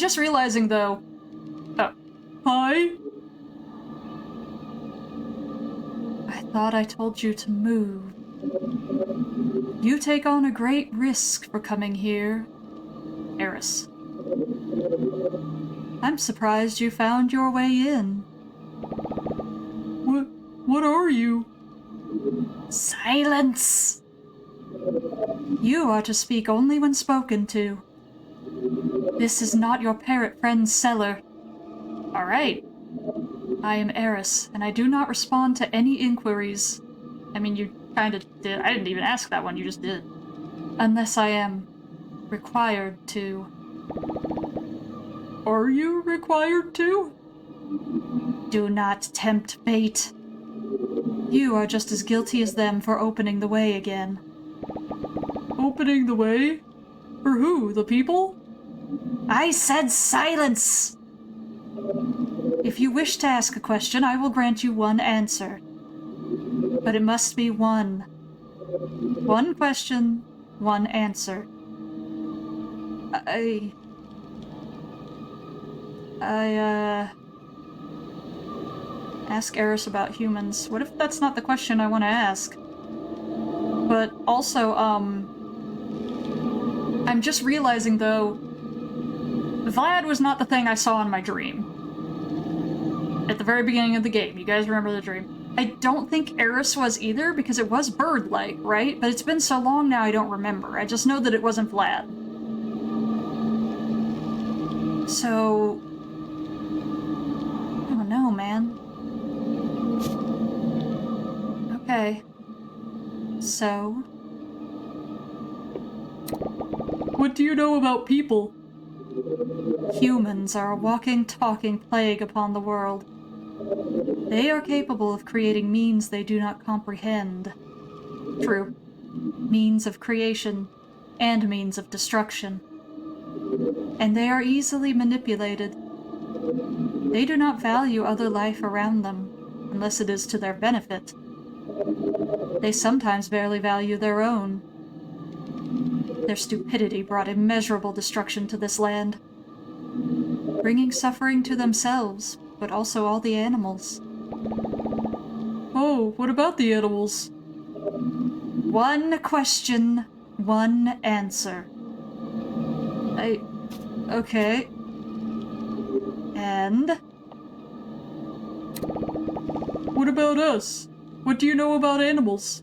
just realizing, though... Oh. Hi? I thought I told you to move. You take on a great risk for coming here. Eris. I'm surprised you found your way in. What are you? Silence! You are to speak only when spoken to. This is not your parrot friend's cellar. Alright. I am Eris, and I do not respond to any inquiries. I mean, you kinda did. I didn't even ask that one, you just did. Unless I am required to. Are you required to? Do not tempt fate. You are just as guilty as them for opening the way again. Opening the way? For who? The people? I said silence! If you wish to ask a question, I will grant you one answer. But it must be one. One question, one answer. Ask Eris about humans. What if that's not the question I want to ask? But also, I'm just realizing, though, Vlad was not the thing I saw in my dream. At the very beginning of the game. You guys remember the dream? I don't think Eris was either, because it was bird-like, right? But it's been so long now I don't remember. I just know that it wasn't Vlad. So... I don't know, man. Okay. So... What do you know about people? Humans are a walking, talking plague upon the world. They are capable of creating means they do not comprehend. True. Means of creation and means of destruction. And they are easily manipulated. They do not value other life around them, unless it is to their benefit. They sometimes barely value their own. Their stupidity brought immeasurable destruction to this land, bringing suffering to themselves, but also all the animals. Oh, what about the animals? One question, one answer. Okay. And? What about us? What do you know about animals?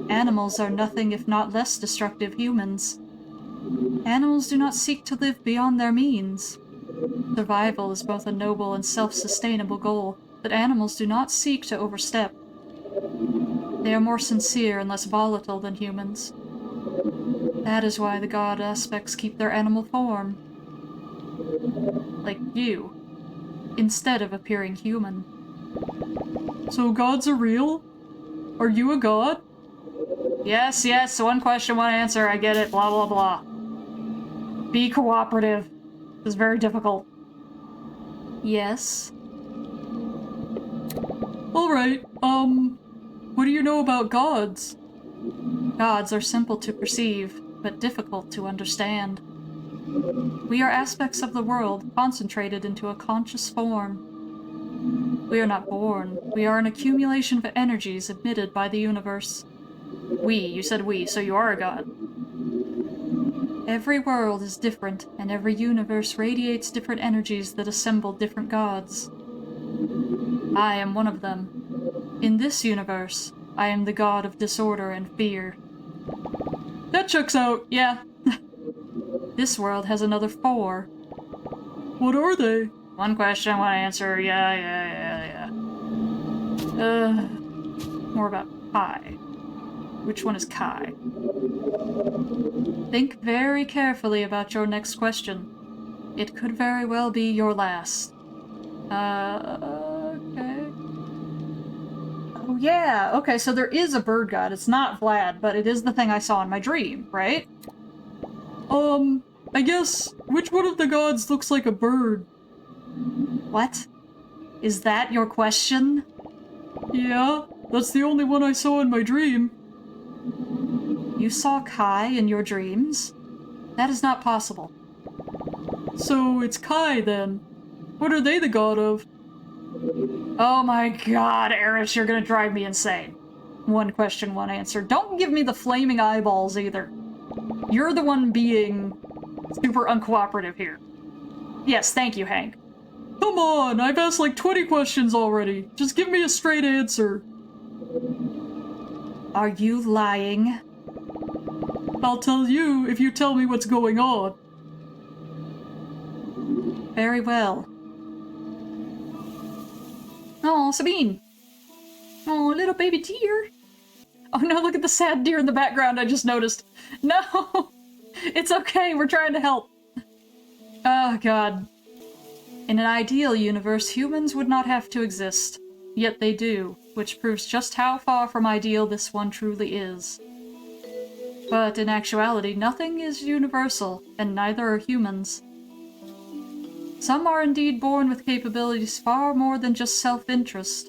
Animals are nothing if not less destructive humans. Animals do not seek to live beyond their means. Survival is both a noble and self-sustainable goal, but animals do not seek to overstep. They are more sincere and less volatile than humans. That is why the god aspects keep their animal form. Like you. Instead of appearing human. So gods are real? Are you a god? Yes, yes, one question, one answer, I get it, blah blah blah. Be cooperative. This is very difficult. Yes? Alright, what do you know about gods? Gods are simple to perceive, but difficult to understand. We are aspects of the world, concentrated into a conscious form. We are not born. We are an accumulation of energies emitted by the universe. We, you said we, so you are a god. Every world is different, and every universe radiates different energies that assemble different gods. I am one of them. In this universe, I am the god of disorder and fear. That checks out, yeah. This world has another 4. What are they? One question, one answer, yeah. More about Kai. Which one is Kai? Think very carefully about your next question. It could very well be your last. Okay. Oh yeah, okay, so there is a bird god. It's not Vlad, but it is the thing I saw in my dream, right? I guess, which one of the gods looks like a bird? What? Is that your question? Yeah, that's the only one I saw in my dream. You saw Kai in your dreams? That is not possible. So it's Kai, then. What are they the god of? Oh my god, Eris, you're gonna drive me insane. One question, one answer. Don't give me the flaming eyeballs, either. You're the one being super uncooperative here. Yes, thank you, Hank. Come on, I've asked like 20 questions already. Just give me a straight answer. Are you lying? I'll tell you if you tell me what's going on. Very well. Oh, Sabine. Oh, little baby deer. Oh no, look at the sad deer in the background I just noticed. No! It's okay, we're trying to help. Oh god. In an ideal universe, humans would not have to exist. Yet they do, which proves just how far from ideal this one truly is. But in actuality, nothing is universal, and neither are humans. Some are indeed born with capabilities far more than just self-interest.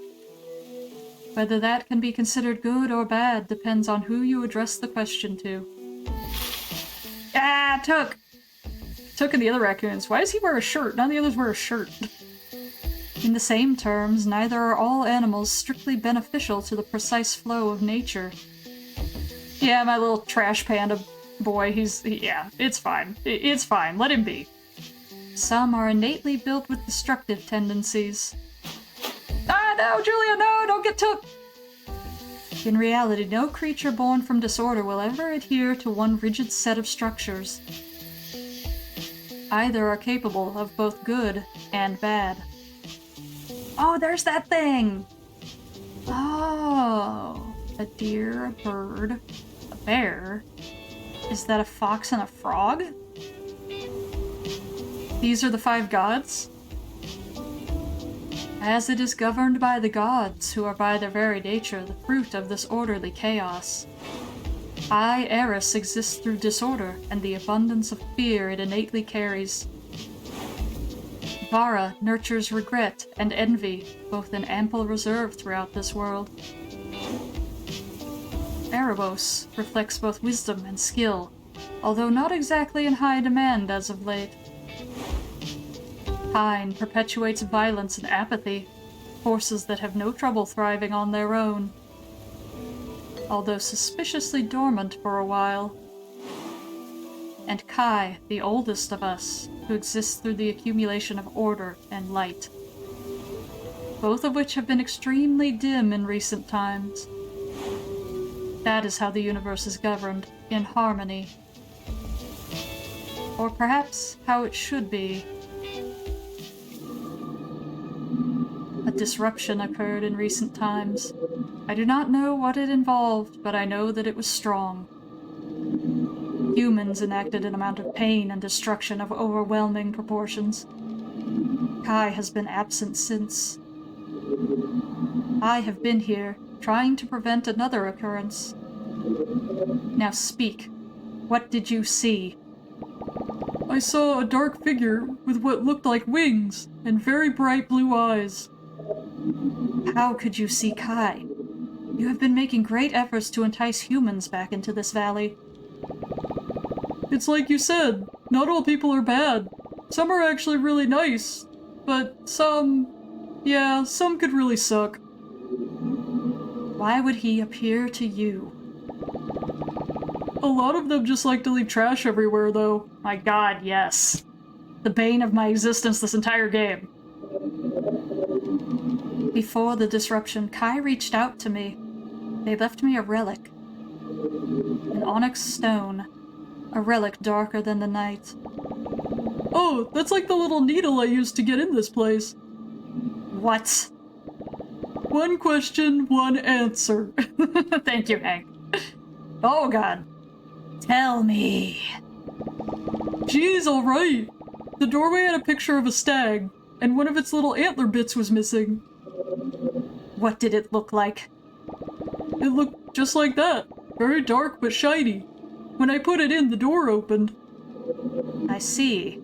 Whether that can be considered good or bad depends on who you address the question to. Ah, Took! Took and the other raccoons. Why does he wear a shirt? None of the others wear a shirt. In the same terms, neither are all animals strictly beneficial to the precise flow of nature. Yeah, my little trash panda boy, yeah, it's fine. It's fine, let him be. Some are innately built with destructive tendencies. Ah, no, Julia, no, don't get Took! In reality, no creature born from disorder will ever adhere to one rigid set of structures. Either are capable of both good and bad. Oh, there's that thing! Oh, a deer, a bird, a bear. Is that a fox and a frog? These are the 5 gods? As it is governed by the gods, who are by their very nature the fruit of this orderly chaos. I, Eris, exist through disorder and the abundance of fear it innately carries. Vara nurtures regret and envy, both in ample reserve throughout this world. Erebos reflects both wisdom and skill, although not exactly in high demand as of late. Pine perpetuates violence and apathy, forces that have no trouble thriving on their own. Although suspiciously dormant for a while. And Kai, the oldest of us, who exists through the accumulation of order and light. Both of which have been extremely dim in recent times. That is how the universe is governed, in harmony. Or perhaps how it should be. A disruption occurred in recent times. I do not know what it involved, but I know that it was strong. Humans enacted an amount of pain and destruction of overwhelming proportions. Kai has been absent since. I have been here, trying to prevent another occurrence. Now speak. What did you see? I saw a dark figure with what looked like wings and very bright blue eyes. How could you see Kai? You have been making great efforts to entice humans back into this valley. It's like you said, not all people are bad. Some are actually really nice, but some could really suck. Why would he appear to you? A lot of them just like to leave trash everywhere, though. My god, yes. The bane of my existence this entire game. Before the disruption, Kai reached out to me. They left me a relic. An onyx stone. A relic darker than the night. Oh, that's like the little needle I used to get in this place. What? One question, one answer. Thank you, Hank. Oh god. Tell me. Geez, alright. The doorway had a picture of a stag, and one of its little antler bits was missing. What did it look like? It looked just like that. Very dark but shiny. When I put it in, the door opened. I see.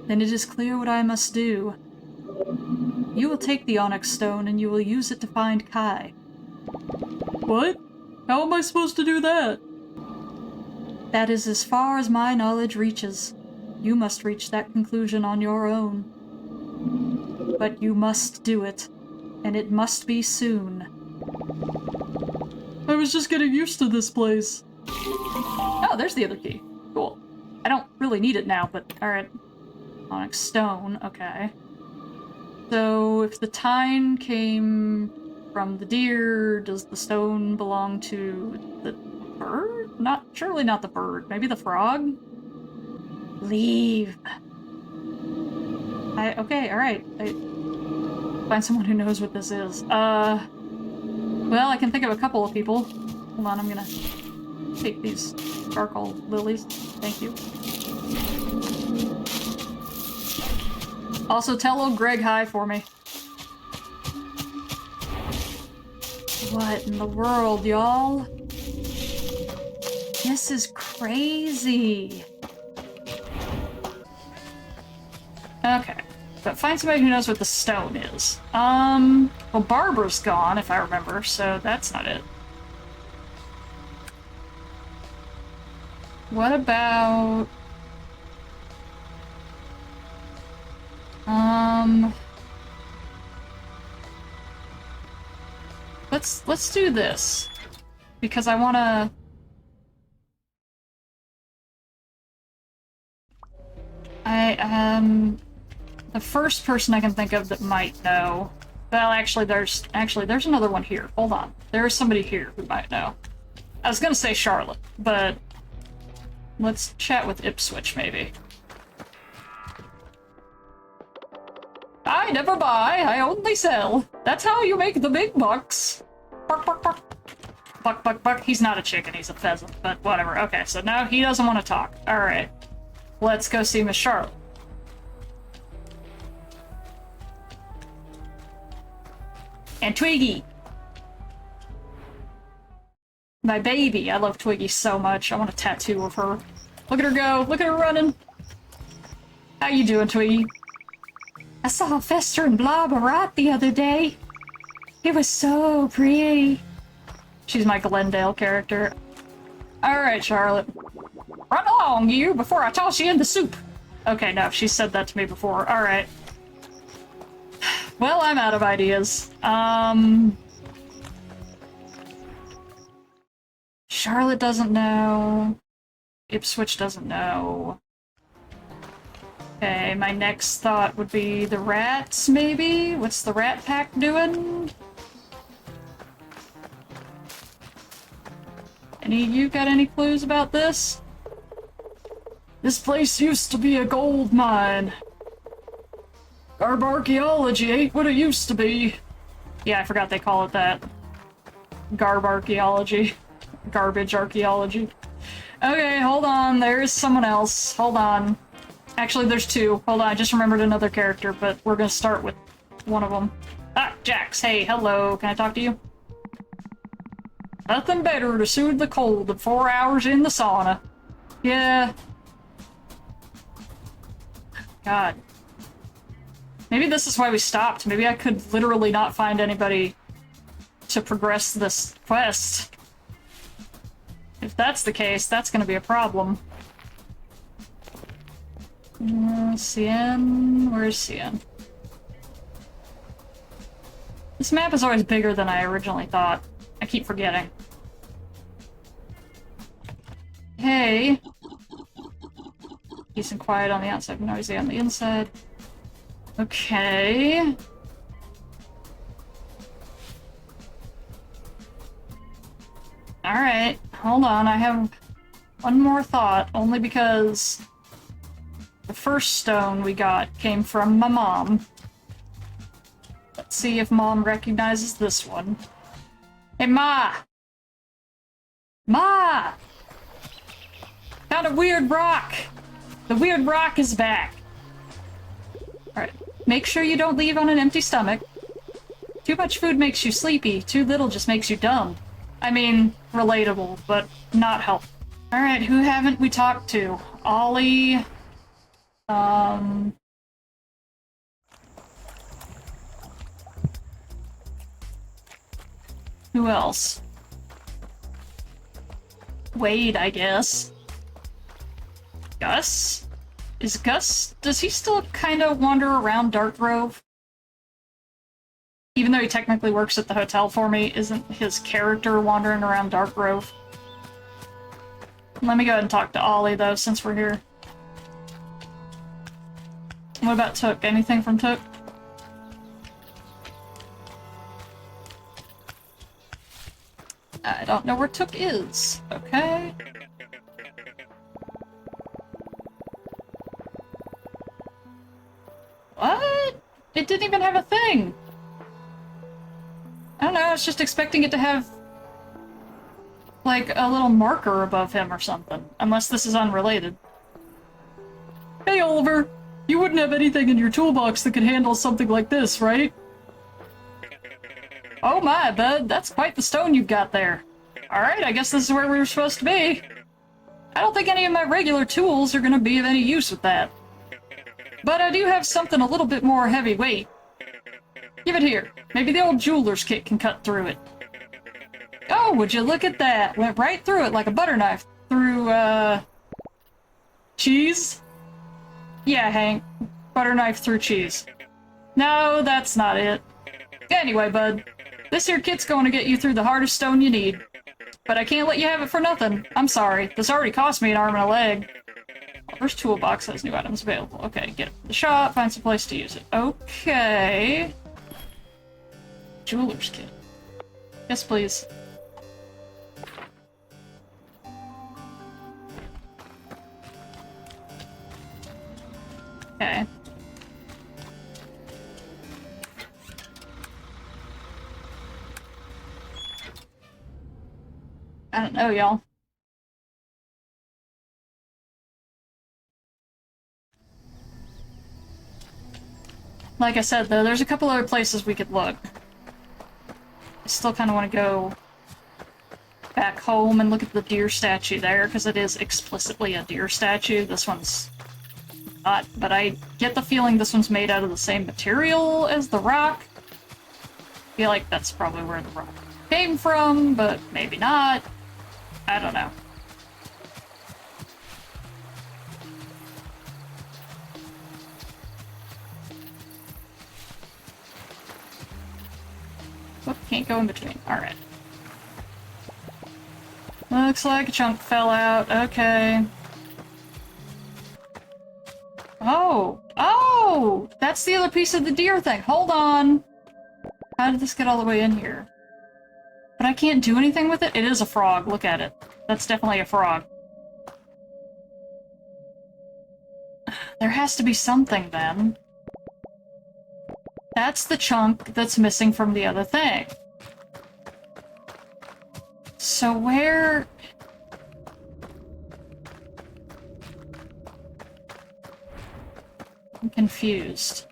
Then it is clear what I must do. You will take the onyx stone and you will use it to find Kai. What? How am I supposed to do that? That is as far as my knowledge reaches. You must reach that conclusion on your own. But you must do it, and it must be soon. I was just getting used to this place. Oh, there's the other key. Cool. I don't really need it now, but alright. Onyx stone, okay. So, if the tine came from the deer, does the stone belong to the bird? Surely not the bird. Maybe the frog? Leave. Okay, alright. Find someone who knows what this is. Well, I can think of a couple of people. Hold on, I'm gonna take these charcoal lilies. Thank you. Also, tell old Greg hi for me. What in the world, y'all? This is crazy. Okay, but find somebody who knows what the stone is. Well, Barbara's gone, if I remember, so that's not it. What about... Let's do this. Because I wanna... The first person I can think of that might know... Well, actually, there's another one here. Hold on. There's somebody here who might know. I was gonna say Charlotte, but... Let's chat with Ipswich, maybe. I never buy, I only sell. That's how you make the big bucks. Bark, bark, bark. Buck, buck, buck. He's not a chicken, he's a pheasant, but whatever. Okay, so now he doesn't want to talk. Alright. Let's go see Miss Charlotte. And Twiggy. My baby. I love Twiggy so much. I want a tattoo of her. Look at her go. Look at her running. How you doing, Twiggy? I saw a festering blob of rot the other day. It was so pretty. She's my Glendale character. Alright, Charlotte. Run along, you, before I toss you in the soup. Okay, no, she said that to me before. Alright. Well, I'm out of ideas. Charlotte doesn't know. Ipswich doesn't know. Okay, my next thought would be the rats, maybe? What's the rat pack doing? Any of you got any clues about this? This place used to be a gold mine. Garb archaeology ain't what it used to be. Yeah, I forgot they call it that. Garb archaeology. Garbage archaeology. Okay, hold on. There's someone else. Hold on. Actually, there's two. Hold on, I just remembered another character, but we're gonna start with one of them. Ah, Jax. Hey, hello. Can I talk to you? Nothing better to soothe the cold than 4 hours in the sauna. Yeah. God. Maybe this is why we stopped. Maybe I could literally not find anybody to progress this quest. If that's the case, that's gonna be a problem. Cien? Where's Cien? This map is always bigger than I originally thought. I keep forgetting. Hey! Peace and quiet on the outside, noisy on the inside. Okay. Alright, hold on, I have one more thought, only because the first stone we got came from my mom. Let's see if Mom recognizes this one. Hey, Ma! Ma! Found a weird rock! The weird rock is back! Alright, make sure you don't leave on an empty stomach. Too much food makes you sleepy, too little just makes you dumb. I mean, relatable, but not helpful. Alright, who haven't we talked to? Ollie... Who else? Wade, I guess. Gus? Is Gus... does he still kind of wander around Dark Grove? Even though he technically works at the hotel for me, isn't his character wandering around Dark Grove? Let me go ahead and talk to Ollie, though, since we're here. What about Took? Anything from Took? I don't know where Took is. Okay. What? It didn't even have a thing! I don't know, I was just expecting it to have like a little marker above him or something. Unless this is unrelated. Hey Oliver! You wouldn't have anything in your toolbox that could handle something like this, right? Oh my, bud, that's quite the stone you've got there. Alright, I guess this is where we were supposed to be. I don't think any of my regular tools are gonna be of any use with that. But I do have something a little bit more heavyweight. Give it here. Maybe the old jeweler's kit can cut through it. Oh, would you look at that? Went right through it like a butter knife. Through, cheese? Yeah, Hank. Butter knife through cheese. No, that's not it. Anyway, bud. This here kit's going to get you through the hardest stone you need. But I can't let you have it for nothing. I'm sorry. This already cost me an arm and a leg. Oliver's toolbox has new items available. Okay, get it from the shop, find some place to use it. Okay. Jeweler's kit. Yes, please. Okay. I don't know, y'all. Like I said, though, there's a couple other places we could look. I still kind of want to go back home and look at the deer statue there, because it is explicitly a deer statue. This one's not, but I get the feeling this one's made out of the same material as the rock. I feel like that's probably where the rock came from, but maybe not. I don't know. Whoop, can't go in between. Alright. Looks like a chunk fell out. Okay. Oh! Oh! That's the other piece of the deer thing. Hold on! How did this get all the way in here? But I can't do anything with it? It is a frog. Look at it. That's definitely a frog. There has to be something, then. That's the chunk that's missing from the other thing. So where... I'm confused.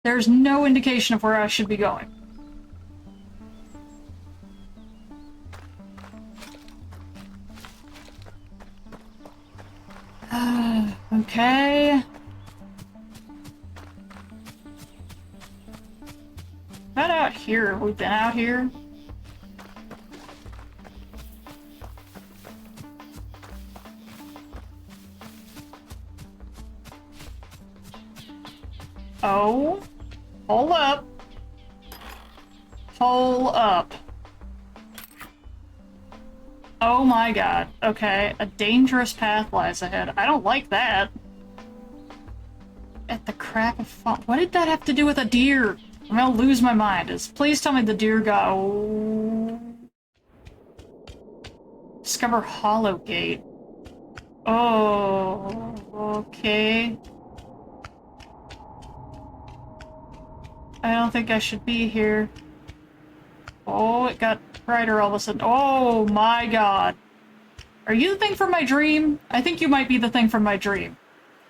There's no indication of where I should be going. Okay. Not out here. We've been out here. Oh. Hold up. Hold up. Oh my god. Okay, a dangerous path lies ahead. I don't like that. At the crack of fun. What did that have to do with a deer? I'm gonna lose my mind. Please tell me the deer got... Oh. Discover Hollow Gate. Oh, okay. I don't think I should be here. Oh, it got brighter all of a sudden. Oh my god. Are you the thing from my dream? I think you might be the thing from my dream.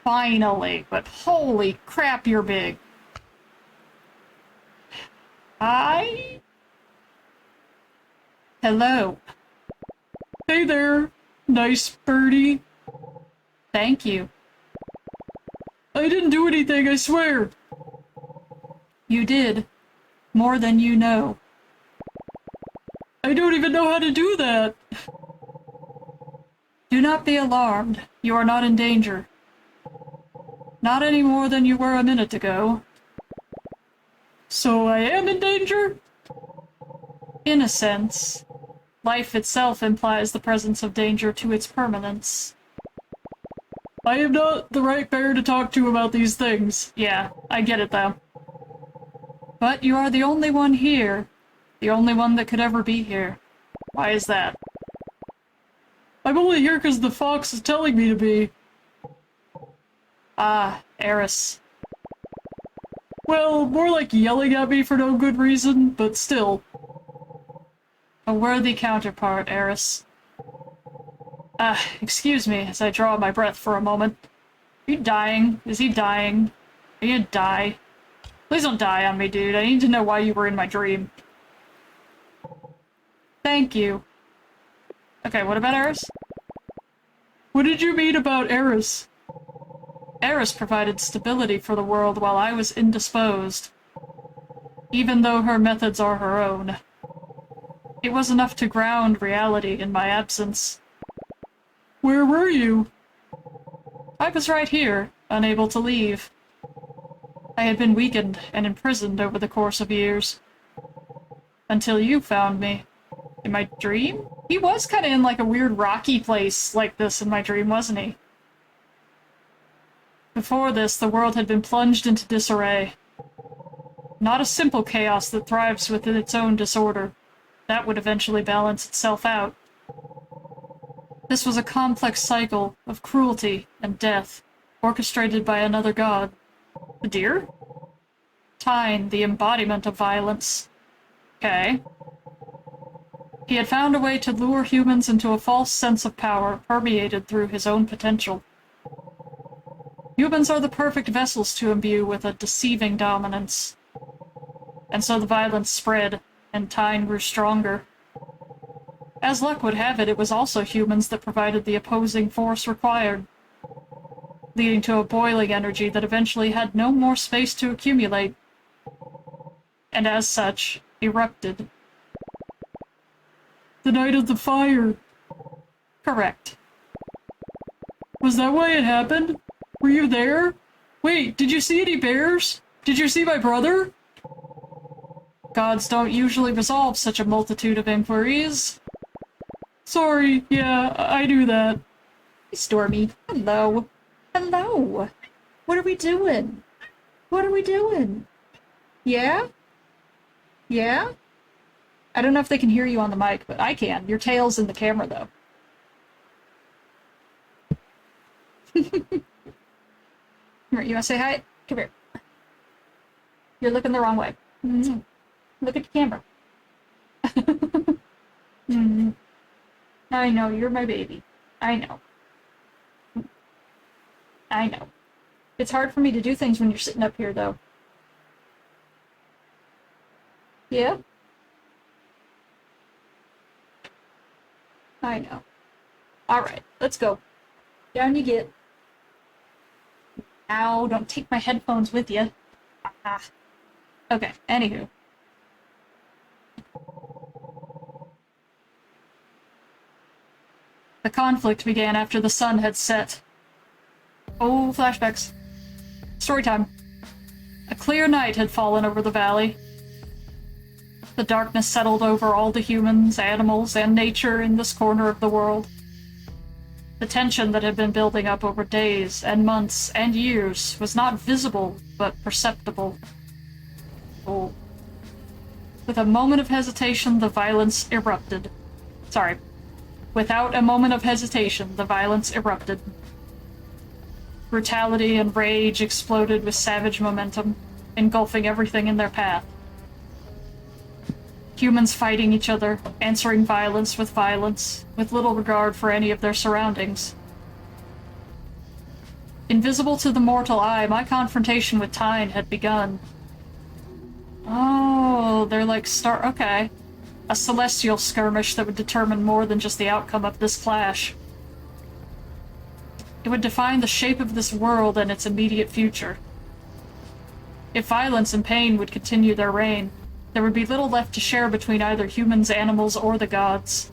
Finally, but holy crap, you're big. Hi? Hello. Hey there, nice birdie. Thank you. I didn't do anything, I swear. You did. More than you know. I don't even know how to do that. Do not be alarmed. You are not in danger. Not any more than you were a minute ago. So I am in danger? In a sense. Life itself implies the presence of danger to its permanence. I am not the right bear to talk to about these things. Yeah, I get it though. But you are the only one here. The only one that could ever be here. Why is that? I'm only here because the fox is telling me to be. Ah, Eris. Well, more like yelling at me for no good reason, but still. A worthy counterpart, Eris. Excuse me as I draw my breath for a moment. Are you dying? Is he dying? Are you gonna die? Please don't die on me, dude. I need to know why you were in my dream. Thank you. Okay, what about Eris? What did you mean about Eris? Eris provided stability for the world while I was indisposed. Even though her methods are her own. It was enough to ground reality in my absence. Where were you? I was right here, unable to leave. I had been weakened and imprisoned over the course of years. Until you found me. In my dream? He was kind of in like a weird rocky place like this in my dream, wasn't he? Before this, the world had been plunged into disarray. Not a simple chaos that thrives within its own disorder. That would eventually balance itself out. This was a complex cycle of cruelty and death, orchestrated by another god. The deer? Tyne, the embodiment of violence. Okay. He had found a way to lure humans into a false sense of power permeated through his own potential. Humans are the perfect vessels to imbue with a deceiving dominance. And so the violence spread, and Tyne grew stronger. As luck would have it, it was also humans that provided the opposing force required, leading to a boiling energy that eventually had no more space to accumulate, and as such, erupted. The night of the fire. Correct. Was that why it happened? Were you there? Wait, did you see any bears? Did you see my brother? Gods don't usually resolve such a multitude of inquiries. Sorry, yeah, I knew that. Hey, Stormy. Hello. Hello. What are we doing? What are we doing? Yeah? Yeah? I don't know if they can hear you on the mic, but I can. Your tail's in the camera, though. Here, you want to say hi? Come here. You're looking the wrong way. Mm-hmm. Look at the camera. Mm-hmm. I know, you're my baby. I know. I know. It's hard for me to do things when you're sitting up here, though. Yeah? I know. Alright, let's go. Down you get. Ow, don't take my headphones with you. Ah. Okay, anywho. The conflict began after the sun had set. Oh, flashbacks. Story time. A clear night had fallen over the valley. The darkness settled over all the humans, animals, and nature in this corner of the world. The tension that had been building up over days and months and years was not visible, but perceptible. Oh. With a moment of hesitation, the violence erupted. Sorry. Without a moment of hesitation, the violence erupted. Brutality and rage exploded with savage momentum, engulfing everything in their path. Humans fighting each other, answering violence, with little regard for any of their surroundings. Invisible to the mortal eye, my confrontation with Tyne had begun. Oh, they're like okay. A celestial skirmish that would determine more than just the outcome of this clash. It would define the shape of this world and its immediate future. If violence and pain would continue their reign, there would be little left to share between either humans, animals, or the gods.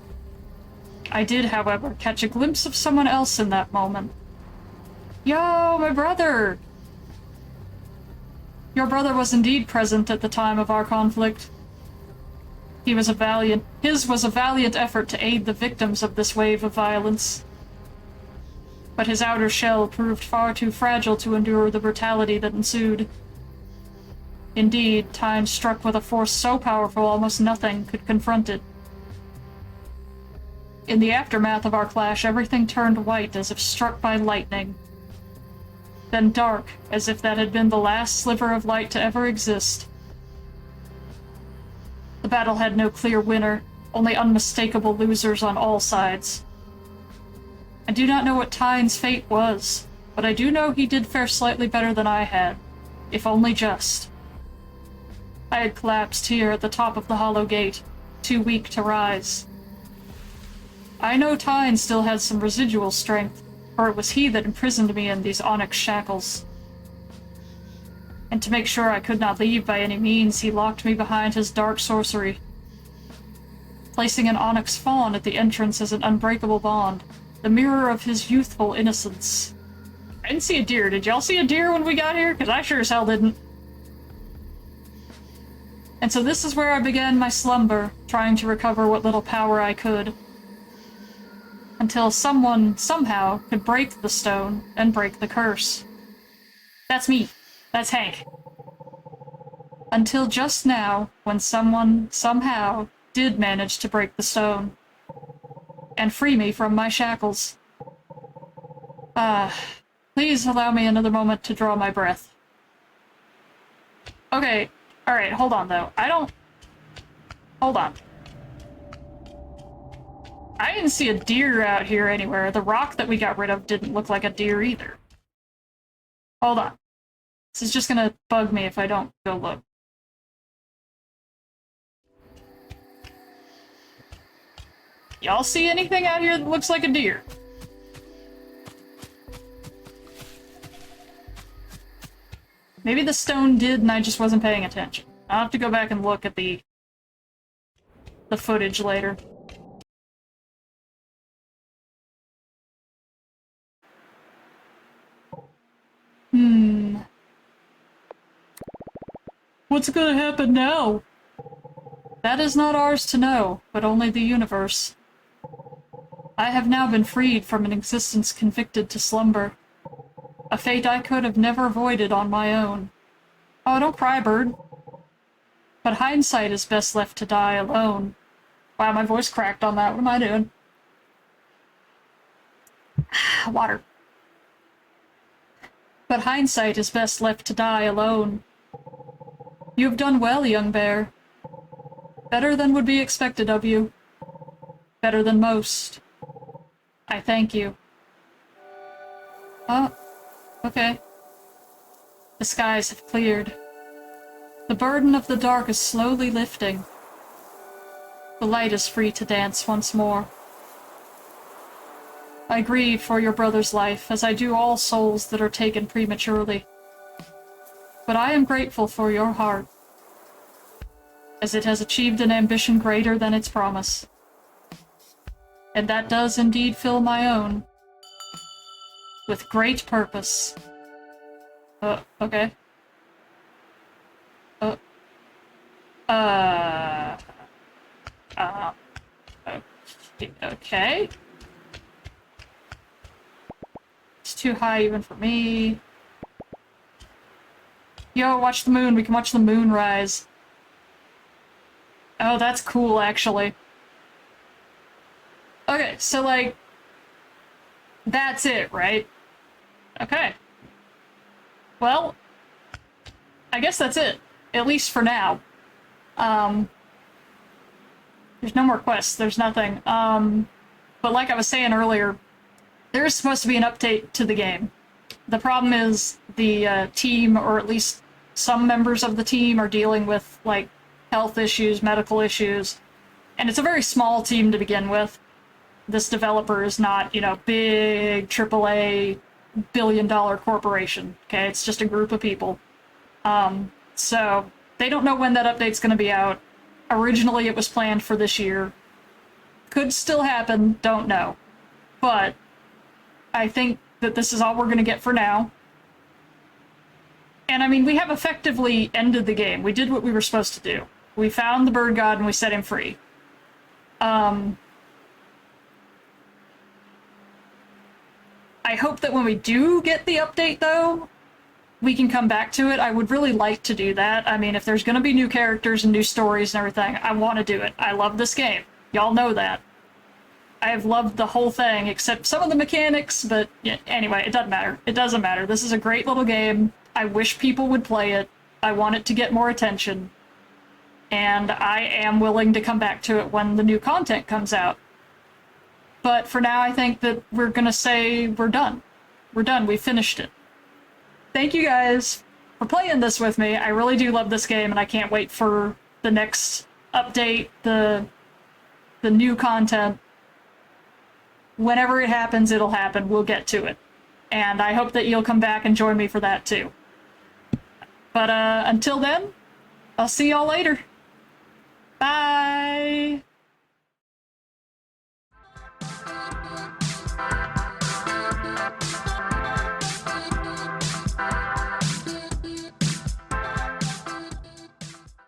I did, however, catch a glimpse of someone else in that moment. Yo, my brother! Your brother was indeed present at the time of our conflict. His was a valiant effort to aid the victims of this wave of violence. But his outer shell proved far too fragile to endure the brutality that ensued. Indeed, time struck with a force so powerful almost nothing could confront it. In the aftermath of our clash, everything turned white as if struck by lightning. Then dark, as if that had been the last sliver of light to ever exist. The battle had no clear winner, only unmistakable losers on all sides. I do not know what Tyne's fate was, but I do know he did fare slightly better than I had, if only just. I had collapsed here at the top of the hollow gate, too weak to rise. I know Tyne still had some residual strength, for it was he that imprisoned me in these onyx shackles. And to make sure I could not leave by any means, he locked me behind his dark sorcery, placing an onyx fawn at the entrance as an unbreakable bond, the mirror of his youthful innocence. I didn't see a deer. Did y'all see a deer when we got here? Because I sure as hell didn't. And so this is where I began my slumber, trying to recover what little power I could. Until someone, somehow, could break the stone and break the curse. That's me. That's Hank. Until just now, when someone, somehow, did manage to break the stone. And free me from my shackles. Please allow me another moment to draw my breath. Okay, alright, hold on though. Hold on. I didn't see a deer out here anywhere. The rock that we got rid of didn't look like a deer either. Hold on. This is just gonna bug me if I don't go look. Y'all see anything out here that looks like a deer? Maybe the stone did and I just wasn't paying attention. I'll have to go back and look at the footage later. What's gonna happen now? That is not ours to know, but only the universe. I have now been freed from an existence convicted to slumber. A fate I could have never avoided on my own. Oh, don't cry, bird. But hindsight is best left to die alone. Wow, my voice cracked on that. What am I doing? Water. But hindsight is best left to die alone. You have done well, young bear. Better than would be expected of you. Better than most. I thank you. Oh, okay. The skies have cleared. The burden of the dark is slowly lifting. The light is free to dance once more. I grieve for your brother's life, as I do all souls that are taken prematurely. But I am grateful for your heart, as it has achieved an ambition greater than its promise. And that does indeed fill my own. With great purpose. Okay. Okay. It's too high even for me. Yo, watch the moon. We can watch the moon rise. Oh, that's cool, actually. Okay, so, like, that's it, right? Okay. Well, I guess that's it. At least for now. There's no more quests. There's nothing. But like I was saying earlier, there is supposed to be an update to the game. The problem is the team, or at least some members of the team, are dealing with, like, health issues, medical issues. And it's a very small team to begin with. This developer is not, you know, big AAA billion-dollar corporation. Okay, it's just a group of people. So they don't know when that update's going to be out. Originally, it was planned for this year. Could still happen, don't know. But I think that this is all we're going to get for now. And I mean, we have effectively ended the game. We did what we were supposed to do. We found the bird god and we set him free. I hope that when we do get the update, though, we can come back to it. I would really like to do that. I mean, if there's going to be new characters and new stories and everything, I want to do it. I love this game. Y'all know that. I have loved the whole thing, except some of the mechanics, but yeah, anyway, it doesn't matter. It doesn't matter. This is a great little game. I wish people would play it. I want it to get more attention. And I am willing to come back to it when the new content comes out. But for now, I think that we're gonna say we're done. We're done. We finished it. Thank you guys for playing this with me. I really do love this game, and I can't wait for the next update, the new content. Whenever it happens, it'll happen. We'll get to it. And I hope that you'll come back and join me for that too. But until then, I'll see y'all later.